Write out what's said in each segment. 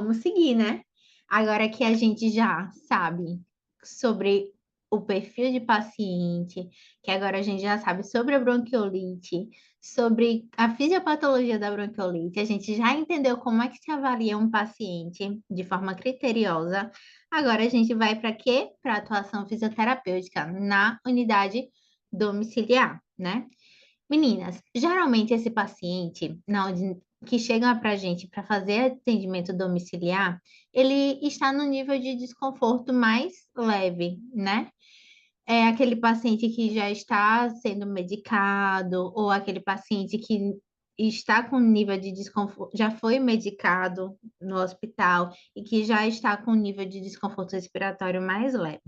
vamos seguir, né? Agora que a gente já sabe sobre o perfil de paciente, que agora a gente já sabe sobre a bronquiolite, sobre a fisiopatologia da bronquiolite, a gente já entendeu como é que se avalia um paciente de forma criteriosa. Agora a gente vai para quê? Para atuação fisioterapêutica na unidade domiciliar, né? Meninas, geralmente esse paciente que chega para a gente para fazer atendimento domiciliar, ele está no nível de desconforto mais leve, né? É aquele paciente que já está sendo medicado, ou aquele paciente que está com nível de desconforto, já foi medicado no hospital e que já está com nível de desconforto respiratório mais leve.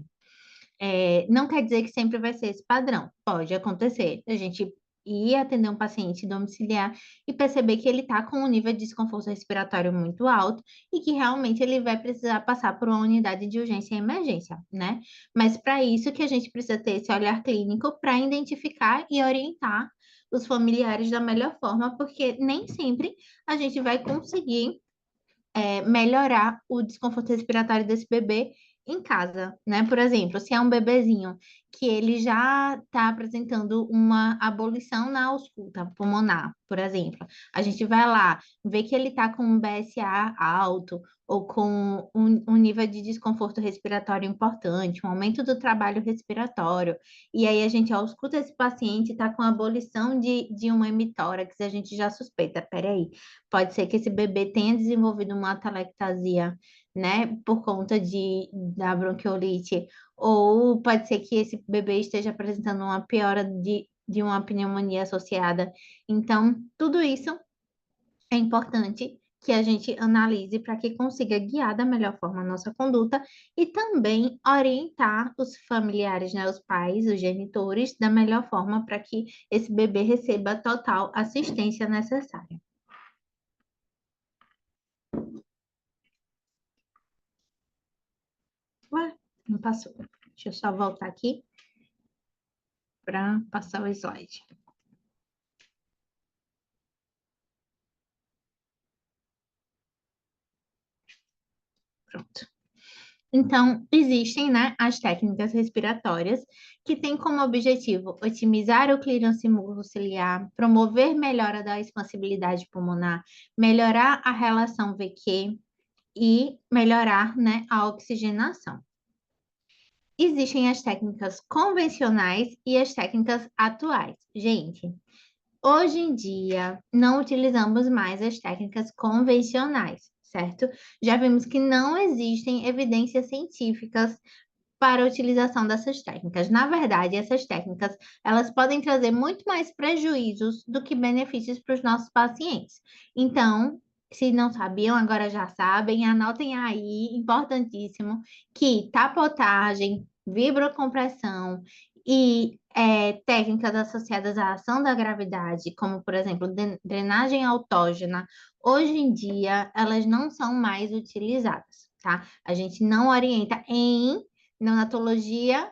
Não quer dizer que sempre vai ser esse padrão. Pode acontecer. A gente ir atender um paciente domiciliar e perceber que ele está com um nível de desconforto respiratório muito alto e que realmente ele vai precisar passar por uma unidade de urgência e emergência, né? Mas para isso que a gente precisa ter esse olhar clínico para identificar e orientar os familiares da melhor forma, porque nem sempre a gente vai conseguir melhorar o desconforto respiratório desse bebê em casa, né? Por exemplo, se é um bebezinho que ele já está apresentando uma abolição na ausculta pulmonar, por exemplo, a gente vai lá, vê que ele está com um BSA alto ou com um nível de desconforto respiratório importante, um aumento do trabalho respiratório, e aí a gente ausculta esse paciente, está com abolição de uma hemitórax, a gente já suspeita, peraí, pode ser que esse bebê tenha desenvolvido uma atelectasia, né, por conta da bronquiolite, ou pode ser que esse bebê esteja apresentando uma piora de uma pneumonia associada. Então, tudo isso é importante que a gente analise para que consiga guiar da melhor forma a nossa conduta e também orientar os familiares, né, os pais, os genitores, da melhor forma para que esse bebê receba a total assistência necessária. Ué, não passou. Deixa eu só voltar aqui para passar o slide. Pronto. Então, existem, né, as técnicas respiratórias que têm como objetivo otimizar o clearance mucociliar, promover melhora da expansibilidade pulmonar, melhorar a relação VQ e melhorar, né, a oxigenação. Existem as técnicas convencionais e as técnicas atuais. Gente, hoje em dia, não utilizamos mais as técnicas convencionais, certo? Já vimos que não existem evidências científicas para a utilização dessas técnicas. Na verdade, essas técnicas, elas podem trazer muito mais prejuízos do que benefícios para os nossos pacientes. Então, se não sabiam, agora já sabem, anotem aí, importantíssimo, que tapotagem, vibrocompressão e técnicas associadas à ação da gravidade, como, por exemplo, drenagem autógena, hoje em dia, elas não são mais utilizadas, tá? A gente não orienta em neonatologia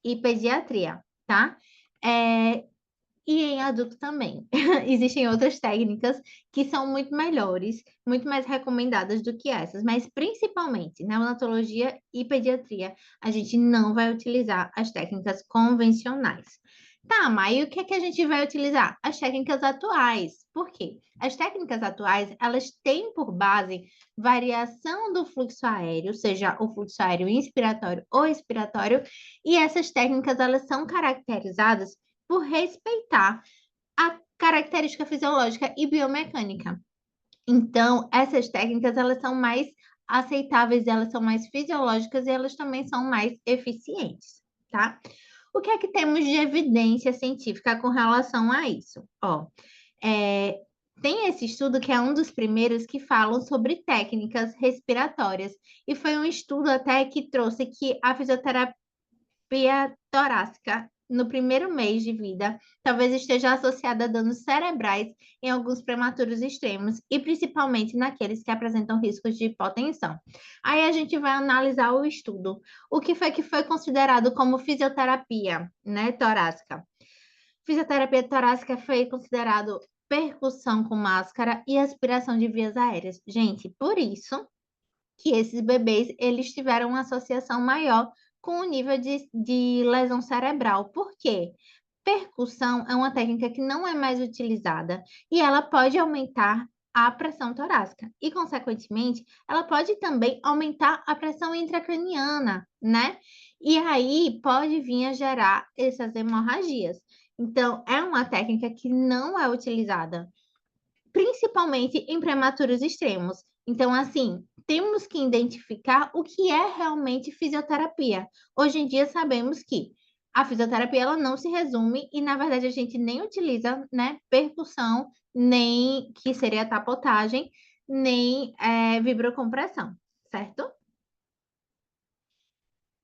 e pediatria, tá? É, e em adulto também. Existem outras técnicas que são muito melhores, muito mais recomendadas do que essas, mas principalmente neonatologia e pediatria, a gente não vai utilizar as técnicas convencionais. Tá, mas e o que é que a gente vai utilizar? As técnicas atuais. Por quê? As técnicas atuais, elas têm por base variação do fluxo aéreo, seja o fluxo aéreo inspiratório ou expiratório, e essas técnicas, elas são caracterizadas por respeitar a característica fisiológica e biomecânica. Então, essas técnicas, elas são mais aceitáveis, elas são mais fisiológicas e elas também são mais eficientes, tá? O que é que temos de evidência científica com relação a isso? Ó, é, tem esse estudo que é um dos primeiros que falam sobre técnicas respiratórias, e foi um estudo até que trouxe que a fisioterapia torácica no primeiro mês de vida talvez esteja associada a danos cerebrais em alguns prematuros extremos e principalmente naqueles que apresentam riscos de hipotensão. Aí a gente vai analisar o estudo. O que foi considerado como fisioterapia, né, torácica? Fisioterapia torácica foi considerado percussão com máscara e aspiração de vias aéreas. Gente, por isso que esses bebês, eles tiveram uma associação maior com o nível de lesão cerebral. Por quê? Percussão é uma técnica que não é mais utilizada e ela pode aumentar a pressão torácica e, consequentemente, ela pode também aumentar a pressão intracraniana, né? E aí pode vir a gerar essas hemorragias. Então, é uma técnica que não é utilizada principalmente em prematuros extremos. Então, assim, temos que identificar o que é realmente fisioterapia. Hoje em dia sabemos que a fisioterapia ela não se resume e, na verdade, a gente nem utiliza, né, percussão, nem que seria tapotagem, nem vibrocompressão, certo?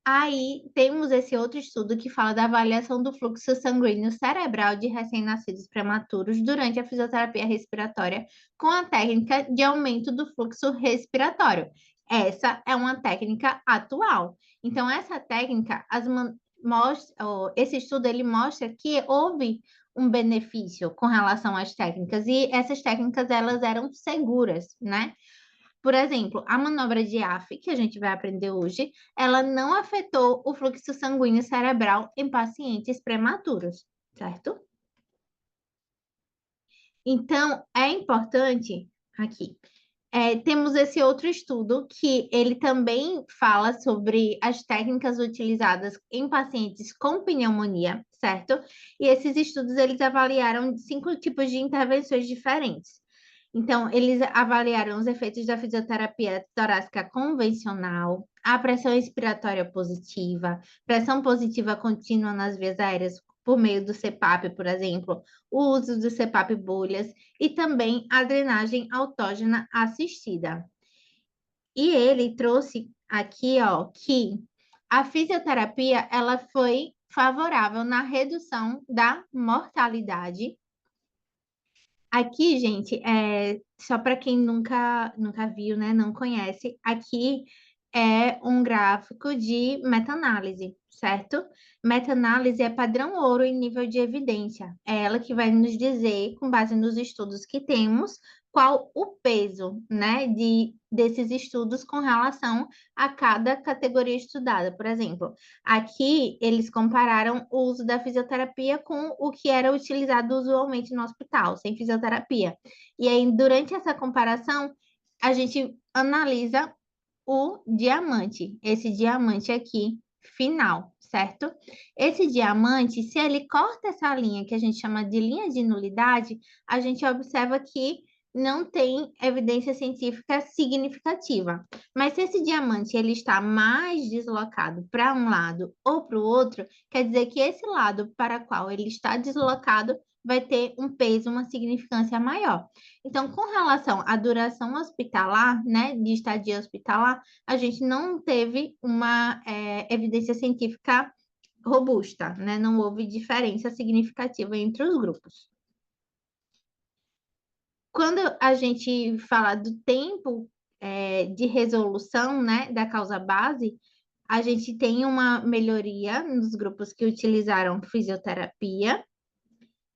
Aí temos esse outro estudo que fala da avaliação do fluxo sanguíneo cerebral de recém-nascidos prematuros durante a fisioterapia respiratória com a técnica de aumento do fluxo respiratório. Essa é uma técnica atual. Então, essa técnica, esse estudo ele mostra que houve um benefício com relação às técnicas e essas técnicas elas eram seguras, né? Por exemplo, a manobra de AF, que a gente vai aprender hoje, ela não afetou o fluxo sanguíneo cerebral em pacientes prematuros, certo? Então, é importante aqui. Temos esse outro estudo que ele também fala sobre as técnicas utilizadas em pacientes com pneumonia, certo? E esses estudos eles avaliaram 5 tipos de intervenções diferentes. Então, eles avaliaram os efeitos da fisioterapia torácica convencional, a pressão expiratória positiva, pressão positiva contínua nas vias aéreas por meio do CPAP, por exemplo, o uso do CPAP bolhas e também a drenagem autógena assistida. E ele trouxe aqui, ó, que a fisioterapia ela foi favorável na redução da mortalidade. Aqui, gente, só para quem nunca viu, né, não conhece, aqui é um gráfico de meta-análise, certo? Meta-análise é padrão ouro em nível de evidência. É ela que vai nos dizer, com base nos estudos que temos, qual o peso, né, desses estudos com relação a cada categoria estudada. Por exemplo, aqui eles compararam o uso da fisioterapia com o que era utilizado usualmente no hospital, sem fisioterapia. E aí, durante essa comparação, a gente analisa o diamante, esse diamante aqui, final, certo? Esse diamante, se ele corta essa linha que a gente chama de linha de nulidade, a gente observa que não tem evidência científica significativa. Mas se esse diamante ele está mais deslocado para um lado ou para o outro, quer dizer que esse lado para o qual ele está deslocado vai ter um peso, uma significância maior. Então, com relação à duração hospitalar, né, de estadia hospitalar, a gente não teve uma evidência científica robusta, né? Não houve diferença significativa entre os grupos. Quando a gente fala do tempo de resolução, né, da causa base, a gente tem uma melhoria nos grupos que utilizaram fisioterapia.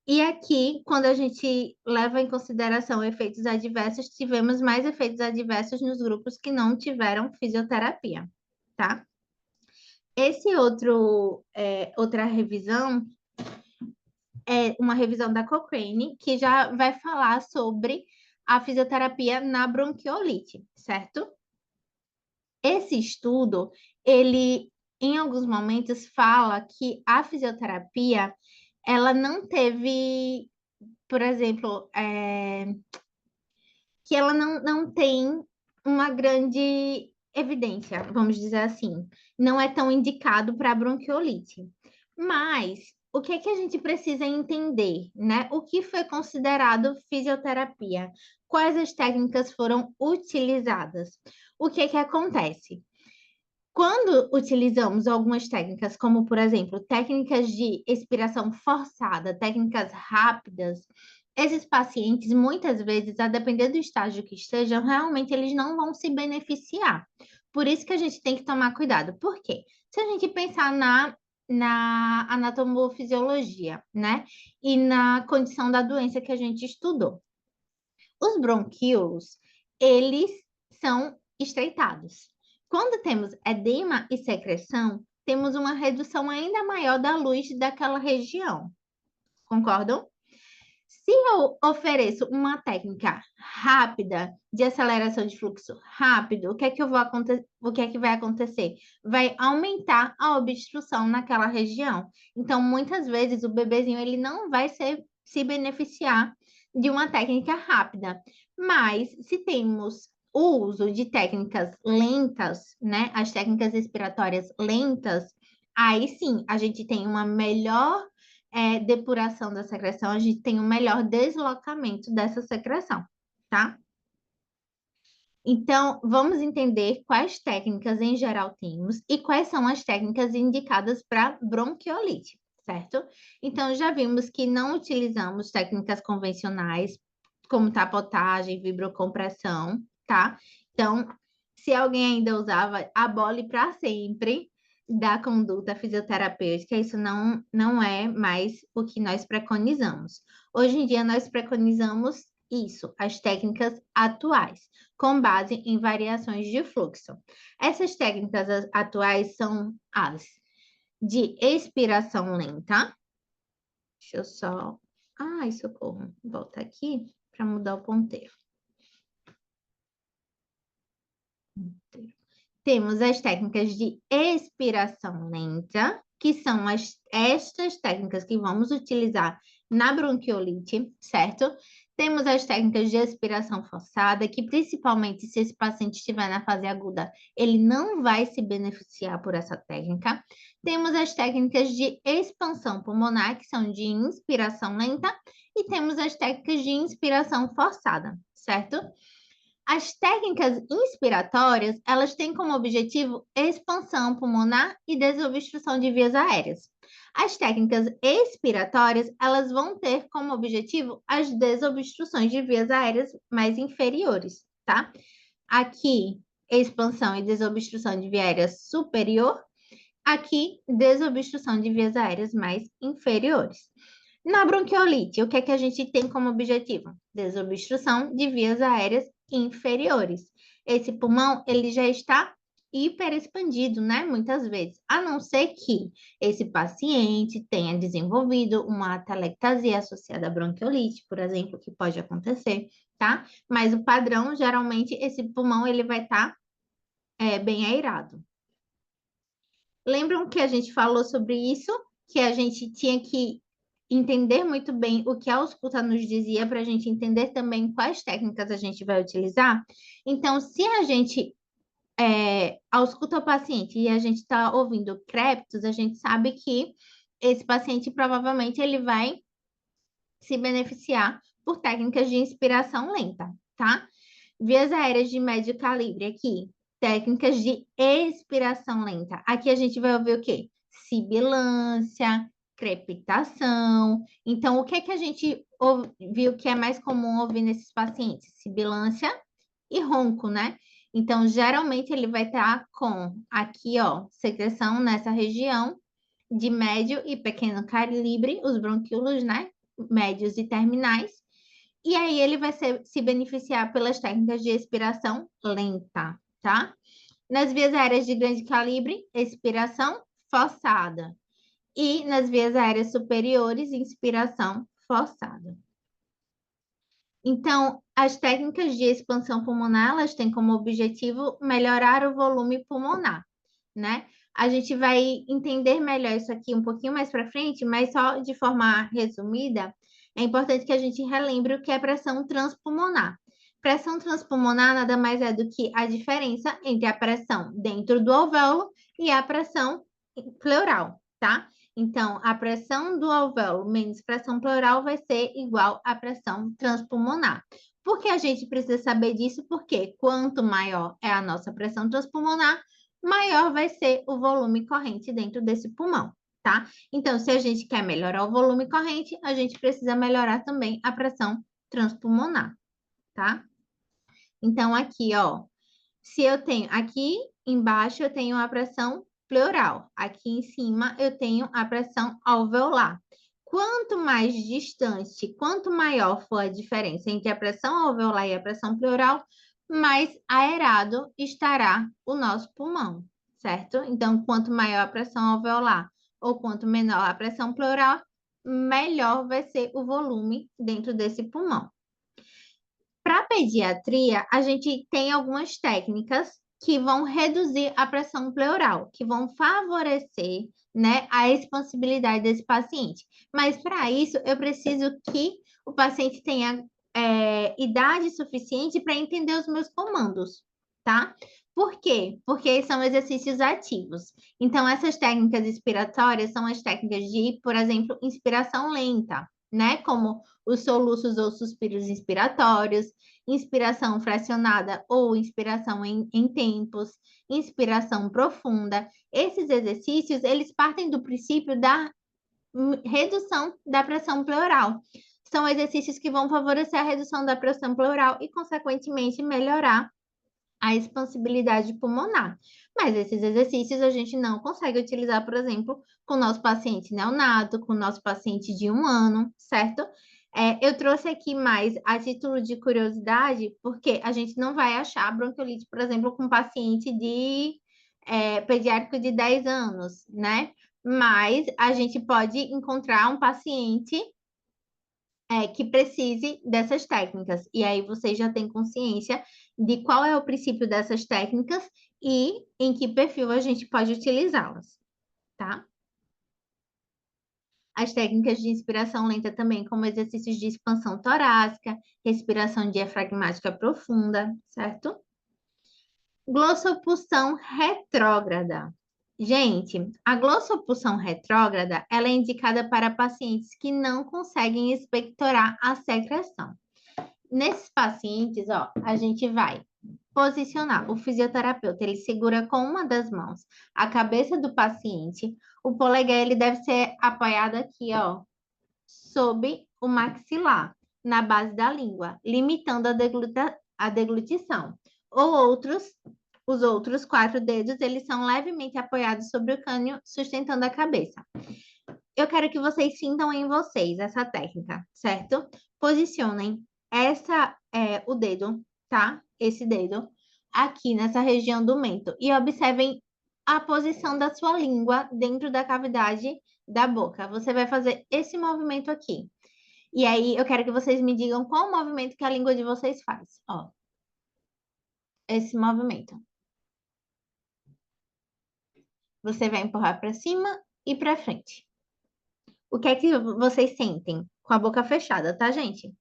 E aqui, quando a gente leva em consideração efeitos adversos, tivemos mais efeitos adversos nos grupos que não tiveram fisioterapia, tá? Outra revisão é uma revisão da Cochrane, que já vai falar sobre a fisioterapia na bronquiolite, certo? Esse estudo, ele, em alguns momentos, fala que a fisioterapia, ela não teve, por exemplo, que ela não tem uma grande evidência, vamos dizer assim. Não é tão indicado para bronquiolite. Mas o que é que a gente precisa entender, né? O que foi considerado fisioterapia? Quais as técnicas foram utilizadas? O que é que acontece? Quando utilizamos algumas técnicas, como por exemplo, técnicas de expiração forçada, técnicas rápidas, esses pacientes, muitas vezes, a depender do estágio que estejam, realmente eles não vão se beneficiar. Por isso que a gente tem que tomar cuidado. Por quê? Se a gente pensar na anatomofisiologia, né? E na condição da doença que a gente estudou. Os bronquíolos, eles são estreitados. Quando temos edema e secreção, temos uma redução ainda maior da luz daquela região. Concordam? Se eu ofereço uma técnica rápida de aceleração de fluxo rápido, o que é que vai acontecer? Vai aumentar a obstrução naquela região. Então, muitas vezes o bebezinho ele não vai se beneficiar de uma técnica rápida. Mas se temos o uso de técnicas lentas, né? As técnicas respiratórias lentas, aí sim a gente tem uma melhor depuração da secreção, a gente tem um melhor deslocamento dessa secreção, tá? Então, vamos entender quais técnicas em geral temos e quais são as técnicas indicadas para bronquiolite, certo? Então, já vimos que não utilizamos técnicas convencionais, como tapotagem, vibrocompressão, tá? Então, se alguém ainda usava, abole para sempre da conduta fisioterapêutica, isso não é mais o que nós preconizamos. Hoje em dia, nós preconizamos isso, as técnicas atuais, com base em variações de fluxo. Essas técnicas atuais são as de expiração lenta. Deixa eu só... Ai, socorro. Volta aqui para mudar o ponteiro. Temos as técnicas de expiração lenta, que são estas técnicas que vamos utilizar na bronquiolite, certo? Temos as técnicas de expiração forçada, que principalmente se esse paciente estiver na fase aguda, ele não vai se beneficiar por essa técnica. Temos as técnicas de expansão pulmonar, que são de inspiração lenta, e temos as técnicas de inspiração forçada, certo? As técnicas inspiratórias, elas têm como objetivo expansão pulmonar e desobstrução de vias aéreas. As técnicas expiratórias, elas vão ter como objetivo as desobstruções de vias aéreas mais inferiores, tá? Aqui, expansão e desobstrução de via aérea superior. Aqui, desobstrução de vias aéreas mais inferiores. Na bronquiolite, o que é que a gente tem como objetivo? Desobstrução de vias aéreas inferiores. Esse pulmão, ele já está hiperexpandido, né? Muitas vezes. A não ser que esse paciente tenha desenvolvido uma atelectasia associada à bronquiolite, por exemplo, que pode acontecer, tá? Mas o padrão, geralmente, esse pulmão, ele vai estar bem aerado. Lembram que a gente falou sobre isso? Que a gente tinha que entender muito bem o que a ausculta nos dizia para a gente entender também quais técnicas a gente vai utilizar. Então, se a gente ausculta o paciente e a gente está ouvindo crépitos, a gente sabe que esse paciente provavelmente ele vai se beneficiar por técnicas de inspiração lenta, tá? Vias aéreas de médio calibre aqui, técnicas de expiração lenta. Aqui a gente vai ouvir o quê? Sibilância, crepitação. Então, o que é que a gente viu que é mais comum ouvir nesses pacientes? Sibilância e ronco, né? Então, geralmente ele vai estar com aqui, ó, secreção nessa região de médio e pequeno calibre, os bronquíolos, né? Médios e terminais. E aí ele vai se beneficiar pelas técnicas de expiração lenta, tá? Nas vias aéreas de grande calibre, expiração forçada. E nas vias aéreas superiores, inspiração forçada. Então, as técnicas de expansão pulmonar, elas têm como objetivo melhorar o volume pulmonar, né? A gente vai entender melhor isso aqui um pouquinho mais para frente, mas só de forma resumida, é importante que a gente relembre o que é pressão transpulmonar. Pressão transpulmonar nada mais é do que a diferença entre a pressão dentro do alvéolo e a pressão pleural, tá? Então, a pressão do alvéolo menos pressão pleural vai ser igual à pressão transpulmonar. Por que a gente precisa saber disso? Porque quanto maior é a nossa pressão transpulmonar, maior vai ser o volume corrente dentro desse pulmão, tá? Então, se a gente quer melhorar o volume corrente, a gente precisa melhorar também a pressão transpulmonar, tá? Então, aqui, ó, se eu tenho aqui embaixo, eu tenho a pressão pleural. Aqui em cima, eu tenho a pressão alveolar. Quanto mais distante, quanto maior for a diferença entre a pressão alveolar e a pressão pleural, mais aerado estará o nosso pulmão, certo? Então, quanto maior a pressão alveolar ou quanto menor a pressão pleural, melhor vai ser o volume dentro desse pulmão. Para pediatria, a gente tem algumas técnicas que vão reduzir a pressão pleural, que vão favorecer, né, a expansibilidade desse paciente. Mas para isso, eu preciso que o paciente tenha idade suficiente para entender os meus comandos, tá? Por quê? Porque são exercícios ativos. Então, essas técnicas inspiratórias são as técnicas de, por exemplo, inspiração lenta, né? Como os soluços ou suspiros inspiratórios, inspiração fracionada ou inspiração em tempos, inspiração profunda. Esses exercícios, eles partem do princípio da redução da pressão pleural. São exercícios que vão favorecer a redução da pressão pleural e, consequentemente, melhorar a expansibilidade pulmonar. Mas esses exercícios a gente não consegue utilizar, por exemplo, com o nosso paciente neonato, com o nosso paciente de 1 ano, certo? Eu trouxe aqui mais a título de curiosidade, porque a gente não vai achar bronquiolite, por exemplo, com paciente pediátrico de 10 anos, né? Mas a gente pode encontrar um paciente que precise dessas técnicas. E aí você já tem consciência de qual é o princípio dessas técnicas e em que perfil a gente pode utilizá-las, tá? As técnicas de inspiração lenta também, como exercícios de expansão torácica, respiração diafragmática profunda, certo? Glossopulsão retrógrada. Gente, a glossopulsão retrógrada, ela é indicada para pacientes que não conseguem expectorar a secreção. Nesses pacientes, ó, a gente vai posicionar. O fisioterapeuta, ele segura com uma das mãos a cabeça do paciente. O polegar, ele deve ser apoiado aqui, ó, sob o maxilar, na base da língua, limitando a deglutição. Os outros 4 dedos, eles são levemente apoiados sobre o crânio, sustentando a cabeça. Eu quero que vocês sintam em vocês essa técnica, certo? Posicionem o dedo, tá? Esse dedo aqui nessa região do mento e observem a posição da sua língua dentro da cavidade da boca. Você vai fazer esse movimento aqui. E aí eu quero que vocês me digam qual o movimento que a língua de vocês faz. Ó, esse movimento. Você vai empurrar para cima e para frente. O que é que vocês sentem? Com a boca fechada, tá, gente?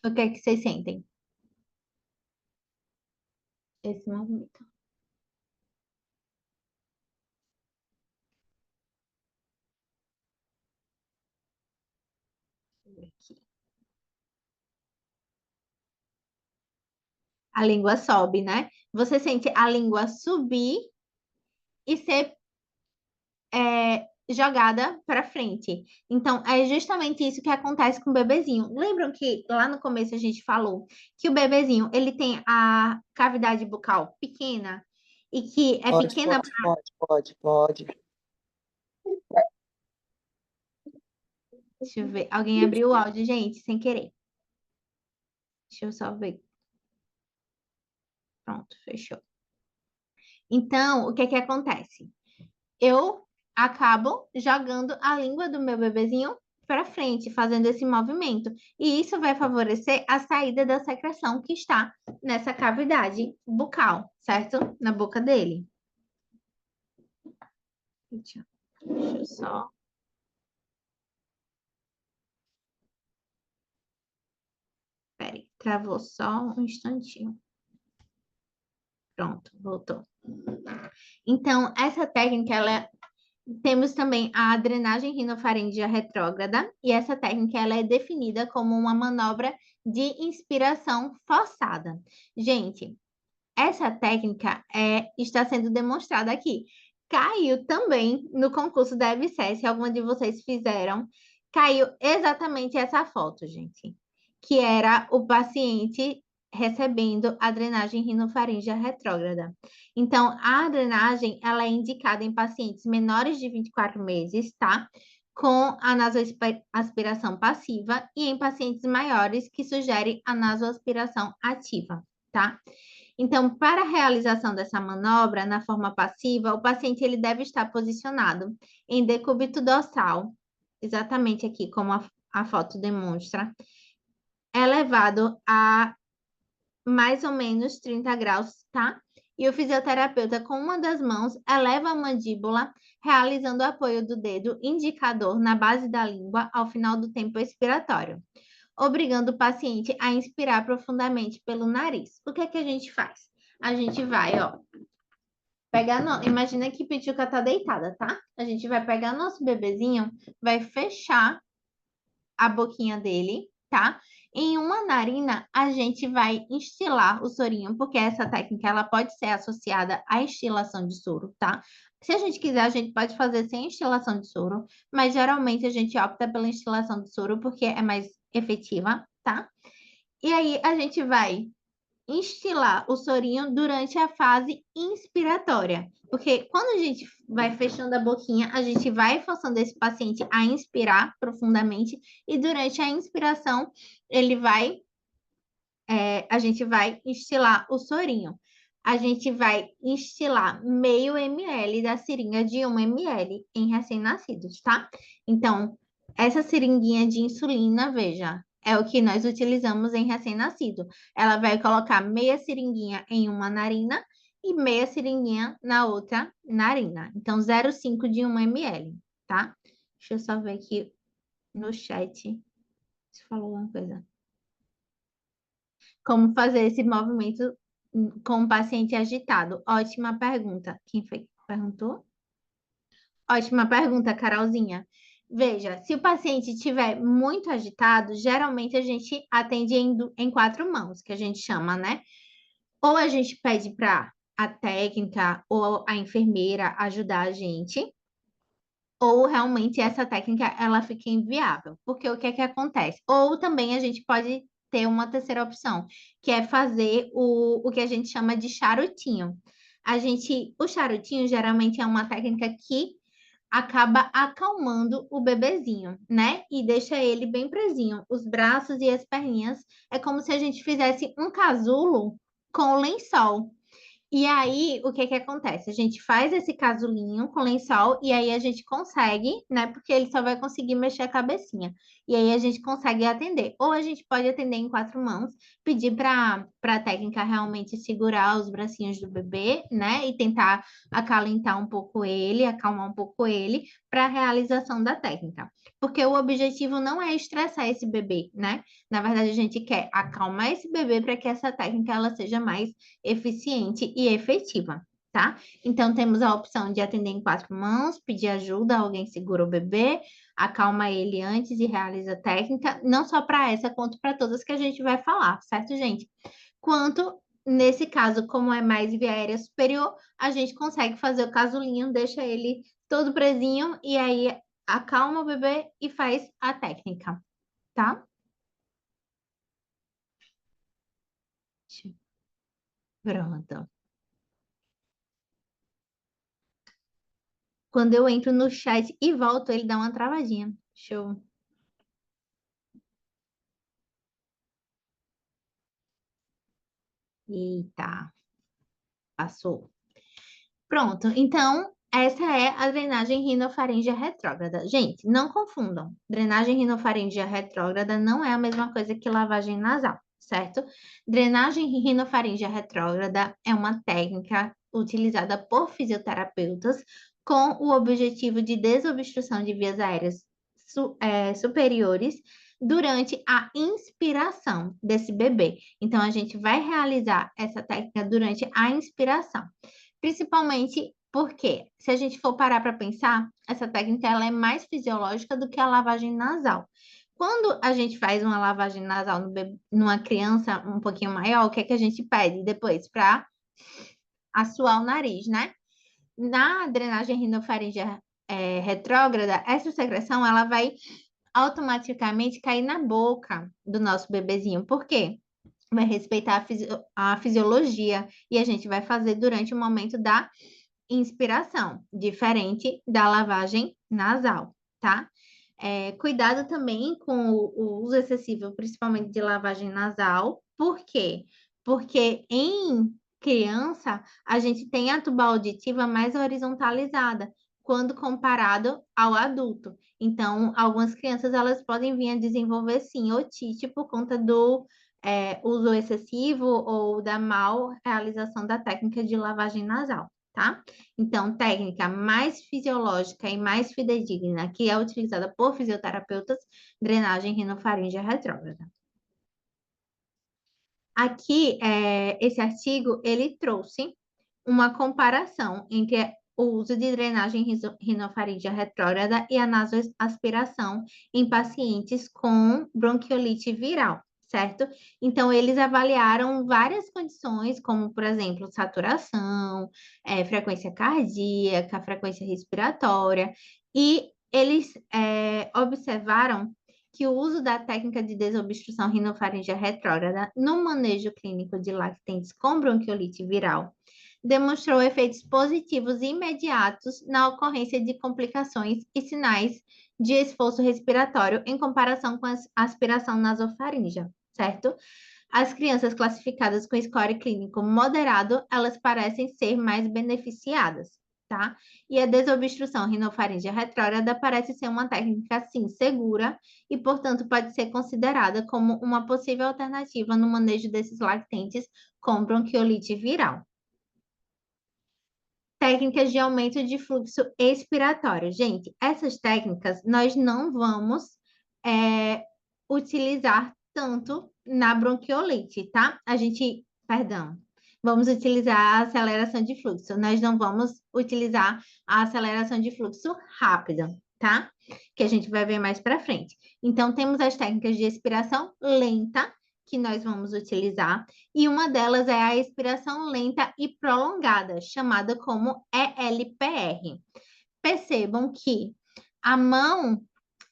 O que é que vocês sentem? Esse movimento. Deixa eu ver aqui. A língua sobe, né? Você sente a língua subir e ser jogada para frente. Então, é justamente isso que acontece com o bebezinho. Lembram que lá no começo a gente falou que o bebezinho, ele tem a cavidade bucal pequena e que é Pode, pequena. pode, pode, pode, pode. Deixa eu ver. Alguém abriu o áudio, gente, sem querer. Deixa eu só ver. Pronto, fechou. Então, o que é que acontece? Eu acabo jogando a língua do meu bebezinho para frente, fazendo esse movimento. E isso vai favorecer a saída da secreção que está nessa cavidade bucal, certo? Na boca dele. Deixa eu só. Peraí, travou só um instantinho. Pronto, voltou. Então, essa técnica, temos também a drenagem rinofaríngea retrógrada, e essa técnica ela é definida como uma manobra de inspiração forçada. Gente, essa técnica está sendo demonstrada aqui. Caiu também no concurso da EBSERH, se alguma de vocês fizeram, caiu exatamente essa foto, gente, que era o paciente recebendo a drenagem rinofaríngea retrógrada. Então, a drenagem, ela é indicada em pacientes menores de 24 meses, tá? com a nasoaspiração passiva e em pacientes maiores que sugerem a nasoaspiração ativa, tá? Então, para a realização dessa manobra na forma passiva, o paciente ele deve estar posicionado em decúbito dorsal, exatamente aqui como a foto demonstra, elevado a mais ou menos 30 graus, tá? E o fisioterapeuta, com uma das mãos, eleva a mandíbula, realizando o apoio do dedo indicador na base da língua ao final do tempo expiratório, obrigando o paciente a inspirar profundamente pelo nariz. O que é que a gente faz? A gente vai, ó, pegar, imagina que Pichuca tá deitada, tá? A gente vai pegar nosso bebezinho, vai fechar a boquinha dele, tá? Em uma narina, a gente vai instilar o sorinho, porque essa técnica ela pode ser associada à instilação de soro, tá? Se a gente quiser, a gente pode fazer sem instilação de soro, mas geralmente a gente opta pela instilação de soro porque é mais efetiva, tá? E aí a gente vai instilar o sorinho durante a fase inspiratória. Porque quando a gente vai fechando a boquinha, a gente vai forçando esse paciente a inspirar profundamente e durante a inspiração a gente vai instilar o sorinho. A gente vai instilar meio ml da seringa de 1 ml em recém-nascidos, tá? Então, essa seringuinha de insulina, veja, é o que nós utilizamos em recém-nascido. Ela vai colocar meia seringuinha em uma narina e meia seringuinha na outra narina. Então, 0,5 de 1 ml, tá? Deixa eu só ver aqui no chat se falou alguma coisa. Como fazer esse movimento com o paciente agitado? Ótima pergunta. Quem foi que perguntou? Ótima pergunta, Carolzinha. Veja, se o paciente estiver muito agitado, geralmente a gente atende em 4 mãos, que a gente chama, né? Ou a gente pede para a técnica ou a enfermeira ajudar a gente, ou realmente essa técnica ela fica inviável. Porque o que é que acontece? Ou também a gente pode ter uma terceira opção, que é fazer o que a gente chama de charutinho. O charutinho geralmente é uma técnica que acaba acalmando o bebezinho, né? E deixa ele bem presinho. Os braços e as perninhas é como se a gente fizesse um casulo com o lençol. E aí, o que que acontece? A gente faz esse casulinho com lençol e aí a gente consegue, né? Porque ele só vai conseguir mexer a cabecinha. E aí a gente consegue atender. Ou a gente pode atender em 4 mãos, pedir para a técnica realmente segurar os bracinhos do bebê, né? E tentar acalentar um pouco ele, acalmar um pouco ele, para a realização da técnica. Porque o objetivo não é estressar esse bebê, né? Na verdade, a gente quer acalmar esse bebê para que essa técnica ela seja mais eficiente e efetiva, tá? Então, temos a opção de atender em 4 mãos, pedir ajuda, alguém segura o bebê, acalma ele antes e realiza a técnica, não só para essa, quanto para todas que a gente vai falar, certo, gente? Quanto, nesse caso, como é mais via aérea superior, a gente consegue fazer o casulinho, deixa ele todo presinho e aí acalma o bebê e faz a técnica, tá? Pronto. Quando eu entro no chat e volto, ele dá uma travadinha. Show. Eita, passou. Pronto, então essa é a drenagem rinofaríngea retrógrada. Gente, não confundam. Drenagem rinofaríngea retrógrada não é a mesma coisa que lavagem nasal, certo? Drenagem rinofaríngea retrógrada é uma técnica utilizada por fisioterapeutas com o objetivo de desobstrução de vias aéreas superiores durante a inspiração desse bebê. Então, a gente vai realizar essa técnica durante a inspiração. Principalmente porque, se a gente for parar para pensar, essa técnica ela é mais fisiológica do que a lavagem nasal. Quando a gente faz uma lavagem nasal numa criança um pouquinho maior, o que é que a gente pede depois para assoar o nariz, né? Na drenagem rinofaríngea retrógrada, essa secreção ela vai automaticamente cair na boca do nosso bebezinho. Por quê? Vai respeitar a fisiologia e a gente vai fazer durante o momento da inspiração, diferente da lavagem nasal, tá? Cuidado também com o uso excessivo, principalmente de lavagem nasal. Por quê? Porque em criança, a gente tem a tuba auditiva mais horizontalizada, quando comparado ao adulto. Então, algumas crianças, elas podem vir a desenvolver, sim, otite por conta do uso excessivo ou da mal realização da técnica de lavagem nasal, tá? Então, técnica mais fisiológica e mais fidedigna, que é utilizada por fisioterapeutas, drenagem rinofaríngea retrógrada. Aqui, esse artigo, ele trouxe uma comparação entre o uso de drenagem rinofaríngea retrógrada e a nasoaspiração em pacientes com bronquiolite viral, certo? Então, eles avaliaram várias condições, como, por exemplo, saturação, frequência cardíaca, frequência respiratória, e eles observaram que o uso da técnica de desobstrução rinofaríngea retrógrada no manejo clínico de lactentes com bronquiolite viral demonstrou efeitos positivos imediatos na ocorrência de complicações e sinais de esforço respiratório em comparação com a aspiração nasofaríngea, certo? As crianças classificadas com score clínico moderado, elas parecem ser mais beneficiadas, tá? E a desobstrução rinofaríngea retrógrada parece ser uma técnica, sim, segura e, portanto, pode ser considerada como uma possível alternativa no manejo desses lactentes com bronquiolite viral. Técnicas de aumento de fluxo expiratório. Gente, essas técnicas nós não vamos utilizar tanto na bronquiolite, tá? Perdão, vamos utilizar a aceleração de fluxo. Nós não vamos utilizar a aceleração de fluxo rápida, tá? Que a gente vai ver mais para frente. Então, temos as técnicas de expiração lenta, que nós vamos utilizar, e uma delas é a expiração lenta e prolongada, chamada como ELPR. Percebam que a mão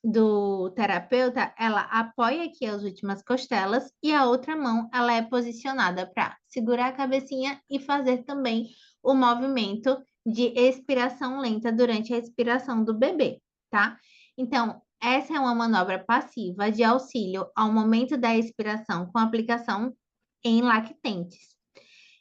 do terapeuta, ela apoia aqui as últimas costelas e a outra mão, ela é posicionada para segurar a cabecinha e fazer também o movimento de expiração lenta durante a expiração do bebê, tá? Então, essa é uma manobra passiva de auxílio ao momento da expiração com aplicação em lactentes.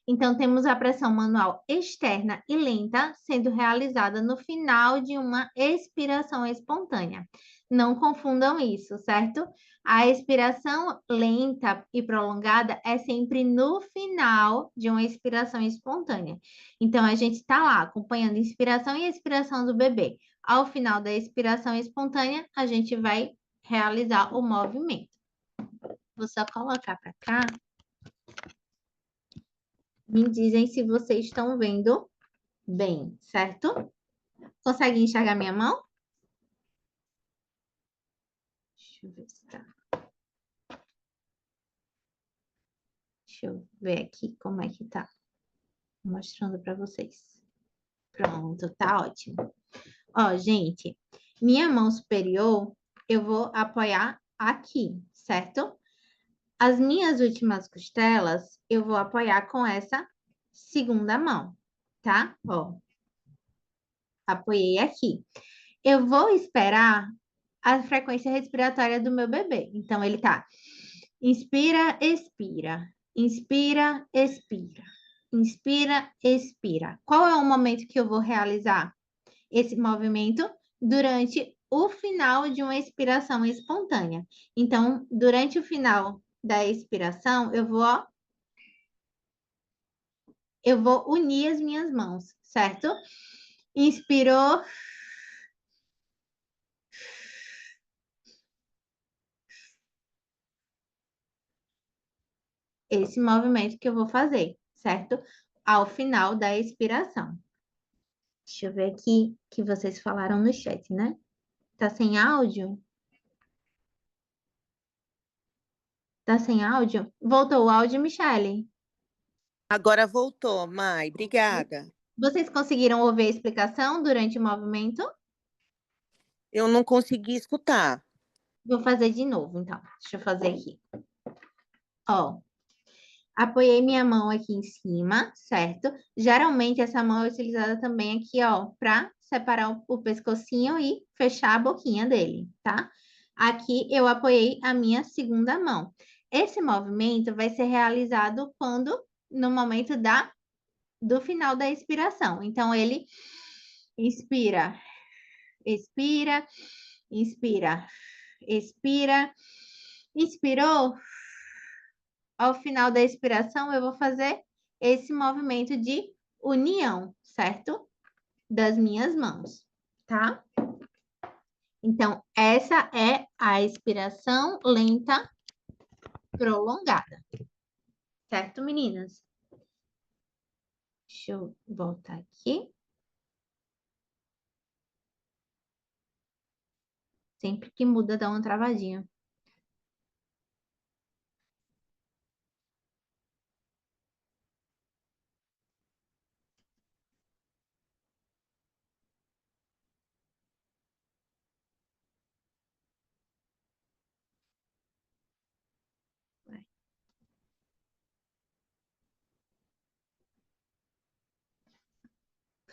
Então, temos a pressão manual externa e lenta sendo realizada no final de uma expiração espontânea. Não confundam isso, certo? A expiração lenta e prolongada é sempre no final de uma expiração espontânea. Então, a gente está lá acompanhando a inspiração e expiração do bebê. Ao final da expiração espontânea, a gente vai realizar o movimento. Vou só colocar para cá. Me dizem se vocês estão vendo bem, certo? Consegue enxergar minha mão? Deixa eu ver se tá. Deixa eu ver aqui como é que tá. Mostrando para vocês. Pronto, tá ótimo. Ó, gente, minha mão superior, eu vou apoiar aqui, certo? As minhas últimas costelas, eu vou apoiar com essa segunda mão, tá? Ó, apoiei aqui. Eu vou esperar a frequência respiratória do meu bebê. Então, ele tá inspira, expira, inspira, expira, inspira, expira. Qual é o momento que eu vou realizar esse movimento? Durante o final de uma expiração espontânea. Então, durante o final da expiração, eu vou unir as minhas mãos, certo? Inspirou. Esse movimento que eu vou fazer, certo? Ao final da expiração. Deixa eu ver aqui que vocês falaram no chat, né? Tá sem áudio? Tá sem áudio? Voltou o áudio, Michele? Agora voltou, Mai. Obrigada. Vocês conseguiram ouvir a explicação durante o movimento? Eu não consegui escutar. Vou fazer de novo, então. Deixa eu fazer aqui. Ó, apoiei minha mão aqui em cima, certo? Geralmente essa mão é utilizada também aqui, ó, para separar o pescocinho e fechar a boquinha dele, tá? Aqui eu apoiei a minha segunda mão. Esse movimento vai ser realizado no momento do final da expiração. Então, ele inspira, expira, inspira, expira, inspirou. Ao final da expiração, eu vou fazer esse movimento de união, certo? Das minhas mãos, tá? Então, essa é a expiração lenta prolongada. Certo, meninas? Deixa eu voltar aqui. Sempre que muda, dá uma travadinha.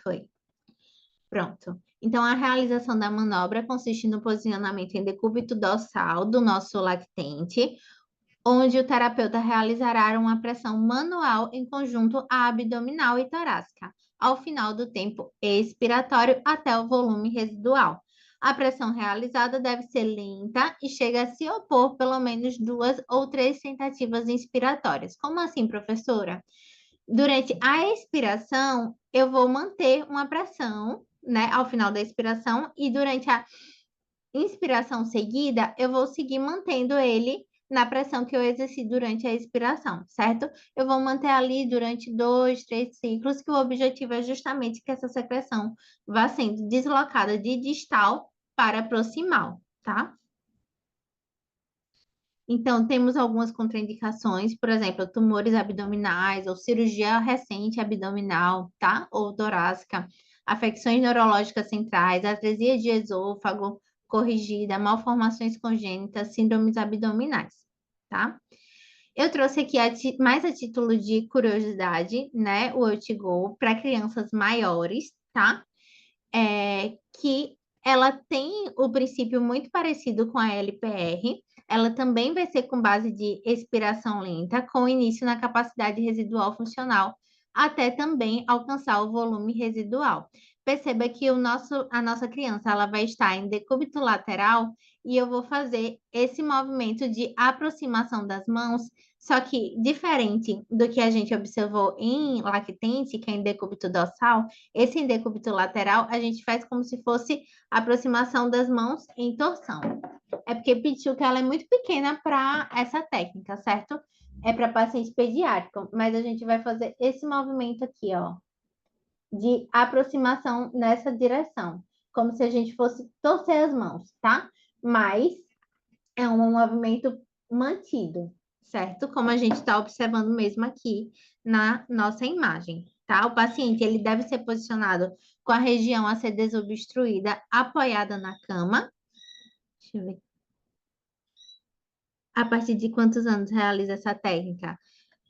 Foi. Pronto. Então, a realização da manobra consiste no posicionamento em decúbito dorsal do nosso lactente, onde o terapeuta realizará uma pressão manual em conjunto à abdominal e torácica, ao final do tempo expiratório até o volume residual. A pressão realizada deve ser lenta e chega a se opor pelo menos 2 ou 3 tentativas inspiratórias. Como assim, professora? Durante a expiração, eu vou manter uma pressão, né, ao final da expiração, e durante a inspiração seguida, eu vou seguir mantendo ele na pressão que eu exerci durante a expiração, certo? Eu vou manter ali durante 2, 3 ciclos, que o objetivo é justamente que essa secreção vá sendo deslocada de distal para proximal, tá? Então, temos algumas contraindicações, por exemplo, tumores abdominais ou cirurgia recente abdominal, tá? Ou torácica, afecções neurológicas centrais, atresia de esôfago corrigida, malformações congênitas, síndromes abdominais, tá? Eu trouxe aqui mais a título de curiosidade, né? O Urtigo para crianças maiores, tá? Que ela tem o princípio muito parecido com a LPR. Ela também vai ser com base de expiração lenta, com início na capacidade residual funcional, até também alcançar o volume residual. Perceba que a nossa criança ela vai estar em decúbito lateral e eu vou fazer esse movimento de aproximação das mãos, só que diferente do que a gente observou em lactente, que é em decúbito dorsal, esse em decúbito lateral a gente faz como se fosse a aproximação das mãos em torção. É porque Pichuca ela é muito pequena para essa técnica, certo? É para paciente pediátrico, mas a gente vai fazer esse movimento aqui, ó, de aproximação nessa direção, como se a gente fosse torcer as mãos, tá? Mas é um movimento mantido, certo? Como a gente está observando mesmo aqui na nossa imagem, tá? O paciente, ele deve ser posicionado com a região a ser desobstruída, apoiada na cama. Deixa eu ver. A partir de quantos anos realiza essa técnica?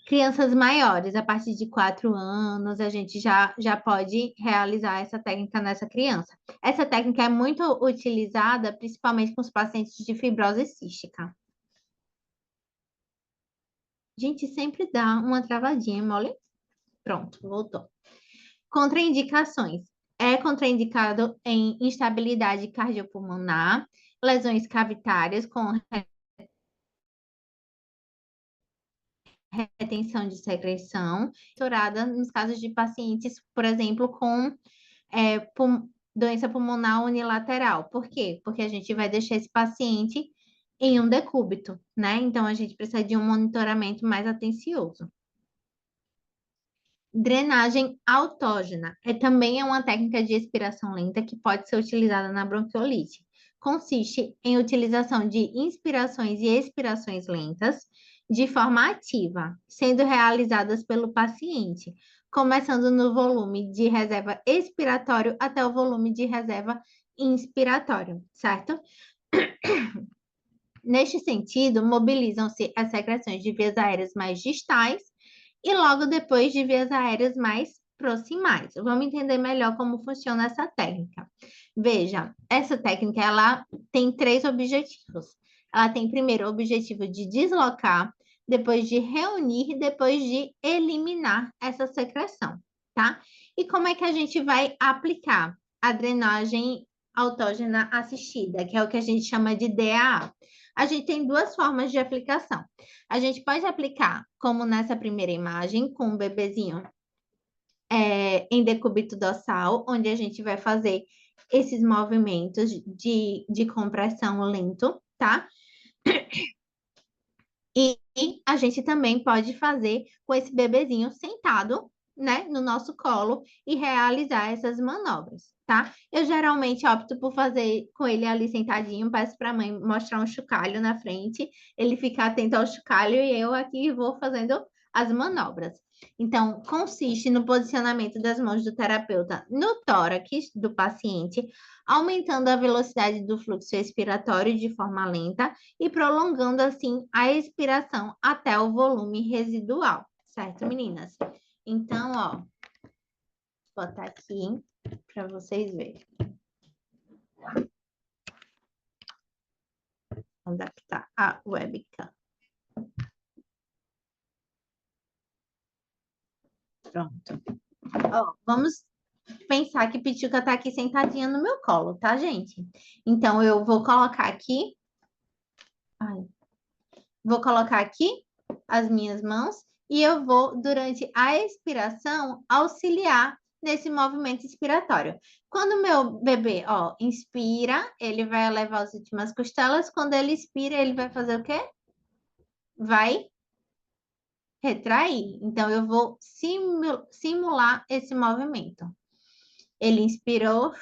Crianças maiores, a partir de 4 anos, a gente já pode realizar essa técnica nessa criança. Essa técnica é muito utilizada, principalmente com os pacientes de fibrose cística. Gente, sempre dá uma travadinha, mole. Pronto, voltou. Contraindicações. É contraindicado em instabilidade cardiopulmonar, lesões cavitárias com retenção de secreção, estourada nos casos de pacientes, por exemplo, com doença pulmonar unilateral. Por quê? Porque a gente vai deixar esse paciente em um decúbito, né? Então, a gente precisa de um monitoramento mais atencioso. Drenagem autógena também é uma técnica de expiração lenta que pode ser utilizada na bronquiolite. Consiste em utilização de inspirações e expirações lentas de forma ativa, sendo realizadas pelo paciente, começando no volume de reserva expiratório até o volume de reserva inspiratório, certo? Neste sentido, mobilizam-se as secreções de vias aéreas mais distais e logo depois de vias aéreas mais proximais. Vamos entender melhor como funciona essa técnica. Veja, essa técnica, ela tem três objetivos. Ela tem primeiro o objetivo de deslocar, depois de reunir e depois de eliminar essa secreção, tá? E como é que a gente vai aplicar a drenagem autógena assistida, que é o que a gente chama de DAA? A gente tem duas formas de aplicação. A gente pode aplicar, como nessa primeira imagem, com um bebezinho em decúbito dorsal, onde a gente vai fazer esses movimentos de compressão lento, tá? E a gente também pode fazer com esse bebezinho sentado, né, no nosso colo e realizar essas manobras, tá? Eu geralmente opto por fazer com ele ali sentadinho, peço para a mãe mostrar um chocalho na frente, ele fica atento ao chocalho e eu aqui vou fazendo as manobras. Então, consiste no posicionamento das mãos do terapeuta no tórax do paciente, aumentando a velocidade do fluxo respiratório de forma lenta e prolongando assim a expiração até o volume residual, certo, meninas? Então, ó, vou botar aqui para vocês verem. Adaptar a webcam. Pronto. Ó, vamos pensar que Pichuca tá aqui sentadinha no meu colo, tá, gente? Então, eu vou colocar aqui. Ai, vou colocar aqui as minhas mãos e eu vou, durante a expiração, auxiliar nesse movimento expiratório. Quando o meu bebê, ó, inspira, ele vai elevar as últimas costelas. Quando ele expira, ele vai fazer o quê? Vai retrair. Então, eu vou simular esse movimento. Ele inspirou.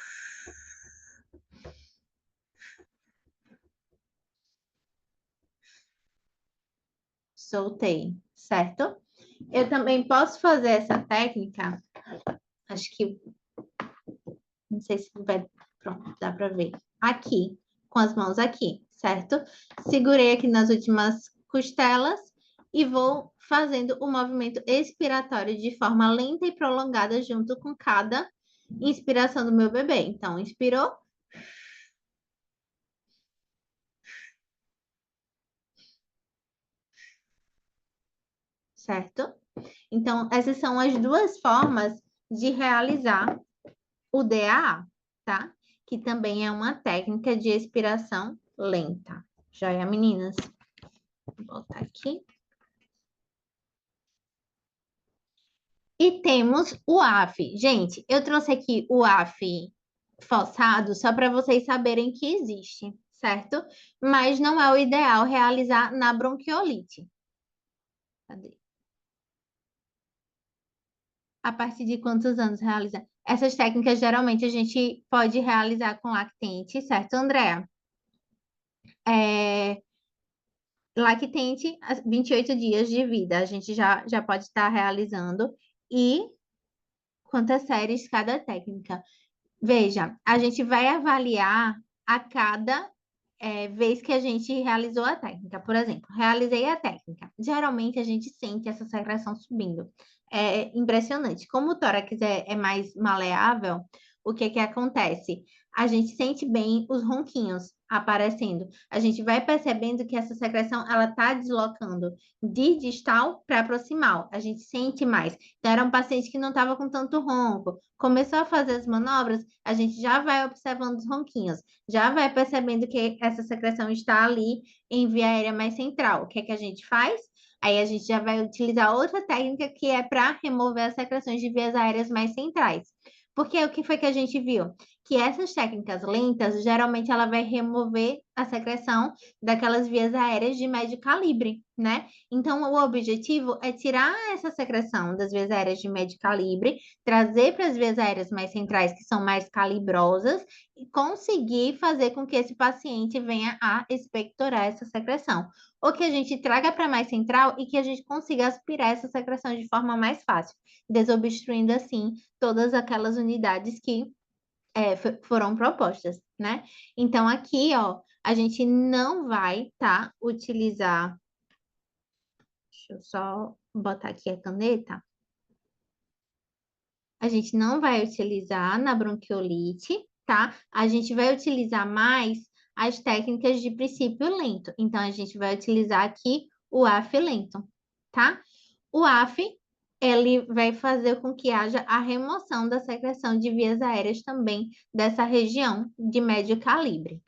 Soltei, certo? Eu também posso fazer essa técnica, acho que, não sei se vai, pronto, dá para ver. Aqui, com as mãos aqui, certo? Segurei aqui nas últimas costelas e vou fazendo o movimento expiratório de forma lenta e prolongada junto com cada inspiração do meu bebê. Então, inspirou. Certo? Então, essas são as duas formas de realizar o DAA, tá? Que também é uma técnica de expiração lenta. Joia, meninas? Vou botar aqui. E temos o AF. Gente, eu trouxe aqui o AF forçado só para vocês saberem que existe, certo? Mas não é o ideal realizar na bronquiolite. Cadê? A partir de quantos anos realiza? Essas técnicas geralmente a gente pode realizar com lactente, certo, Andréa? Lactente, 28 dias de vida, a gente já pode estar realizando. E quantas séries cada técnica? Veja, a gente vai avaliar a cada vez que a gente realizou a técnica. Por exemplo, realizei a técnica. Geralmente a gente sente essa secreção subindo. É impressionante. Como o tórax é mais maleável, o que que acontece? A gente sente bem os ronquinhos aparecendo. A gente vai percebendo que essa secreção ela está deslocando de distal para proximal. A gente sente mais. Então, era um paciente que não estava com tanto ronco. Começou a fazer as manobras, a gente já vai observando os ronquinhos, já vai percebendo que essa secreção está ali em via aérea mais central. O que é que a gente faz? Aí a gente já vai utilizar outra técnica que é para remover as secreções de vias aéreas mais centrais. Porque o que foi que a gente viu? Que essas técnicas lentas, geralmente ela vai remover a secreção daquelas vias aéreas de médio calibre, né? Então, o objetivo é tirar essa secreção das vias aéreas de médio calibre, trazer para as vias aéreas mais centrais, que são mais calibrosas, e conseguir fazer com que esse paciente venha a expectorar essa secreção. Ou que a gente traga para mais central e que a gente consiga aspirar essa secreção de forma mais fácil, desobstruindo assim todas aquelas unidades que foram propostas, né? Então, aqui, ó, a gente não vai, tá, utilizar. Deixa eu só botar aqui a caneta. a gente não vai utilizar na bronquiolite, tá? A gente vai utilizar mais as técnicas de princípio lento. Então, a gente vai utilizar aqui o AF lento, tá? O AF, ele vai fazer com que haja a remoção da secreção de vias aéreas também dessa região de médio calibre.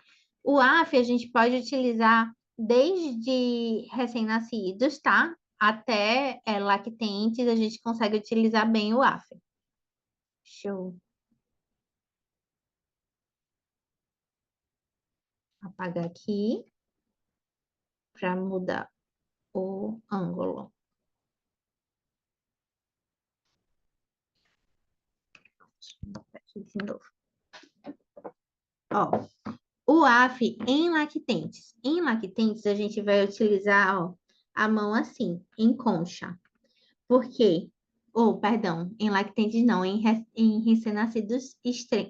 O AF a gente pode utilizar desde recém-nascidos, tá? Até lactentes, a gente consegue utilizar bem o AF. Deixa eu apagar aqui para mudar o ângulo. Aqui de novo. Ó, o AF em lactentes. Em lactentes, a gente vai utilizar, ó, a mão assim, em concha. Por quê? Ou, perdão, em lactentes não, em recém-nascidos,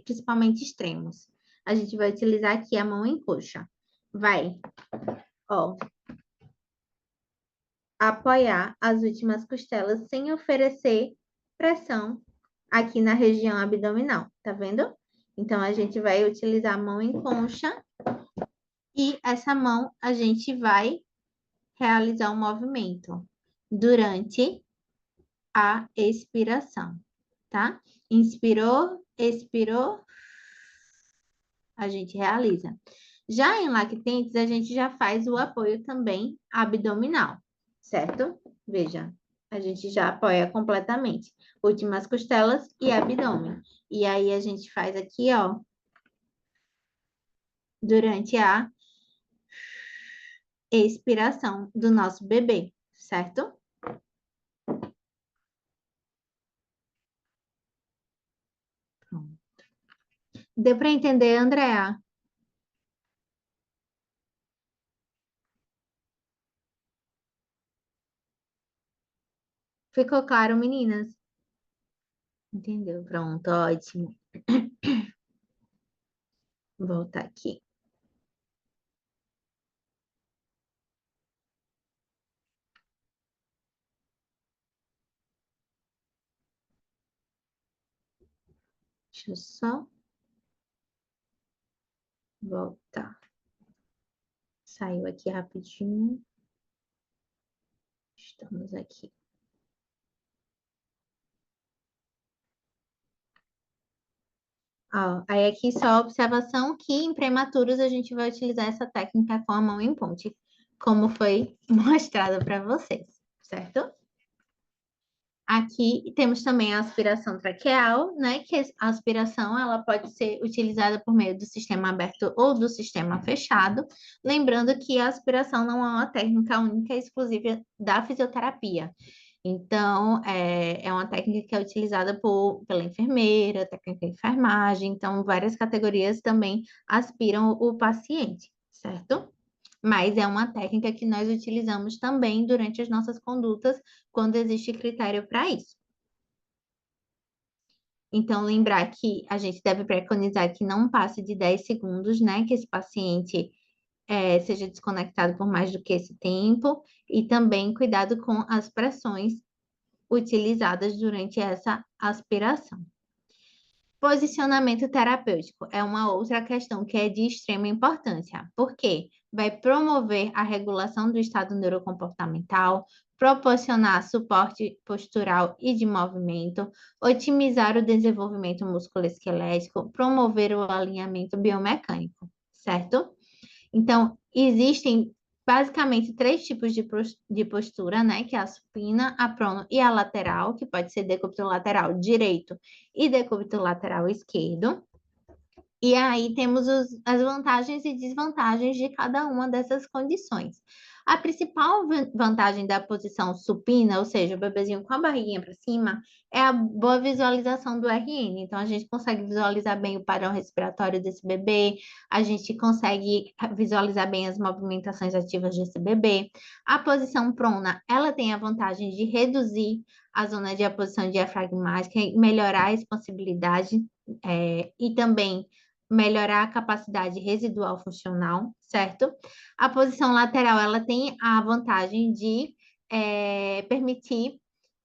principalmente extremos. A gente vai utilizar aqui a mão em coxa. Vai, ó, apoiar as últimas costelas sem oferecer pressão aqui na região abdominal, tá vendo? Então, a gente vai utilizar a mão em concha e essa mão a gente vai realizar o movimento durante a expiração, tá? Inspirou, expirou, a gente realiza. Já em lactentes, a gente já faz o apoio também abdominal, certo? Veja, a gente já apoia completamente. Últimas costelas e abdômen. E aí a gente faz aqui, ó, durante a expiração do nosso bebê, certo? Pronto. Deu para entender, Andréa? Ficou claro, meninas? Entendeu? Pronto, ótimo. Vou voltar aqui. Deixa eu só voltar. Saiu aqui rapidinho. Estamos aqui. Ó, aí aqui só a observação que em prematuros a gente vai utilizar essa técnica com a mão em ponte, como foi mostrado para vocês, certo? Aqui temos também a aspiração traqueal, né? Que a aspiração ela pode ser utilizada por meio do sistema aberto ou do sistema fechado. Lembrando que a aspiração não é uma técnica única e exclusiva da fisioterapia. Então, é uma técnica que é utilizada pela enfermeira, técnica de enfermagem. Então, várias categorias também aspiram o paciente, certo? Mas é uma técnica que nós utilizamos também durante as nossas condutas, quando existe critério para isso. Então, lembrar que a gente deve preconizar que não passe de 10 segundos, né? Que esse paciente seja desconectado por mais do que esse tempo. E também cuidado com as pressões utilizadas durante essa aspiração. Posicionamento terapêutico é uma outra questão que é de extrema importância, porque vai promover a regulação do estado neurocomportamental, proporcionar suporte postural e de movimento, otimizar o desenvolvimento musculoesquelético, promover o alinhamento biomecânico, certo? Então, existem basicamente três tipos de postura, né? Que é a supina, a prono e a lateral, que pode ser decúbito lateral direito e decúbito lateral esquerdo. E aí temos as vantagens e desvantagens de cada uma dessas condições. A principal vantagem da posição supina, ou seja, o bebezinho com a barriguinha para cima, é a boa visualização do RN. Então, a gente consegue visualizar bem o padrão respiratório desse bebê, a gente consegue visualizar bem as movimentações ativas desse bebê. A posição prona, ela tem a vantagem de reduzir a zona de aposição diafragmática e melhorar a expansibilidade e também melhorar a capacidade residual funcional, certo? A posição lateral, ela tem a vantagem de permitir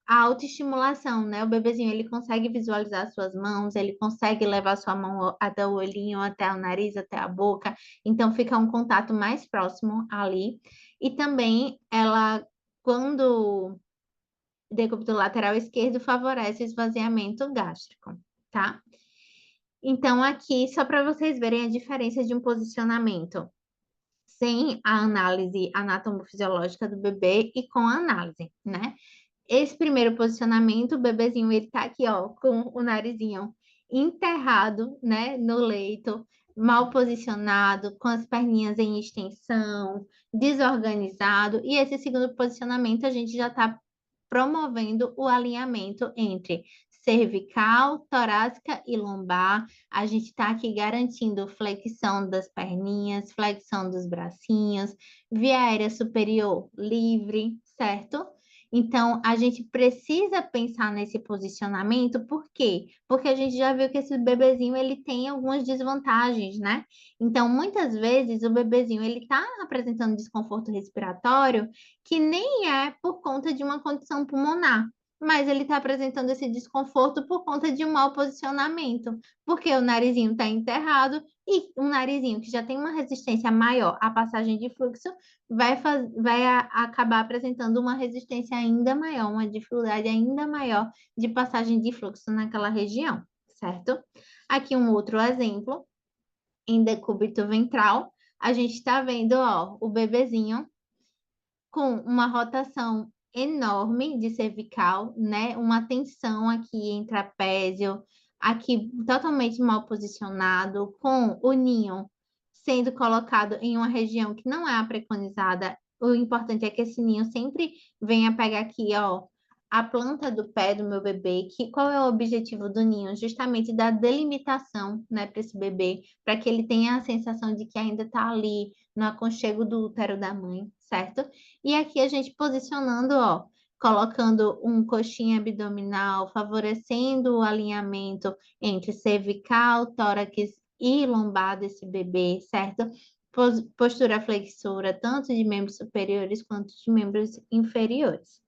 a autoestimulação, né? O bebezinho, ele consegue visualizar suas mãos, ele consegue levar sua mão até o olhinho, até o nariz, até a boca. Então, fica um contato mais próximo ali. E também, ela, quando decúbito lateral esquerdo, favorece o esvaziamento gástrico, tá? Então, aqui, só para vocês verem a diferença de um posicionamento sem a análise anatomofisiológica do bebê e com a análise, né? Esse primeiro posicionamento, o bebezinho, ele tá aqui, ó, com o narizinho enterrado, né, no leito, mal posicionado, com as perninhas em extensão, desorganizado. E esse segundo posicionamento, a gente já tá promovendo o alinhamento entre cervical, torácica e lombar. A gente está aqui garantindo flexão das perninhas, flexão dos bracinhos, via aérea superior livre, certo? Então, a gente precisa pensar nesse posicionamento, por quê? Porque a gente já viu que esse bebezinho, ele tem algumas desvantagens, né? Então, muitas vezes, o bebezinho, ele está apresentando desconforto respiratório que nem é por conta de uma condição pulmonar, mas ele está apresentando esse desconforto por conta de um mau posicionamento, porque o narizinho está enterrado e um narizinho que já tem uma resistência maior à passagem de fluxo acabar apresentando uma resistência ainda maior, uma dificuldade ainda maior de passagem de fluxo naquela região, certo? Aqui um outro exemplo, em decúbito ventral, a gente está vendo, ó, o bebezinho com uma rotação enorme de cervical, né? Uma tensão aqui em trapézio, aqui totalmente mal posicionado, com o ninho sendo colocado em uma região que não é a preconizada. O importante é que esse ninho sempre venha pegar aqui, ó, a planta do pé do meu bebê, que qual é o objetivo do ninho? Justamente da delimitação, né, para esse bebê, para que ele tenha a sensação de que ainda está ali no aconchego do útero da mãe, certo? E aqui a gente posicionando, ó, colocando um coxinha abdominal, favorecendo o alinhamento entre cervical, tórax e lombar desse bebê, certo? Postura flexora, tanto de membros superiores quanto de membros inferiores.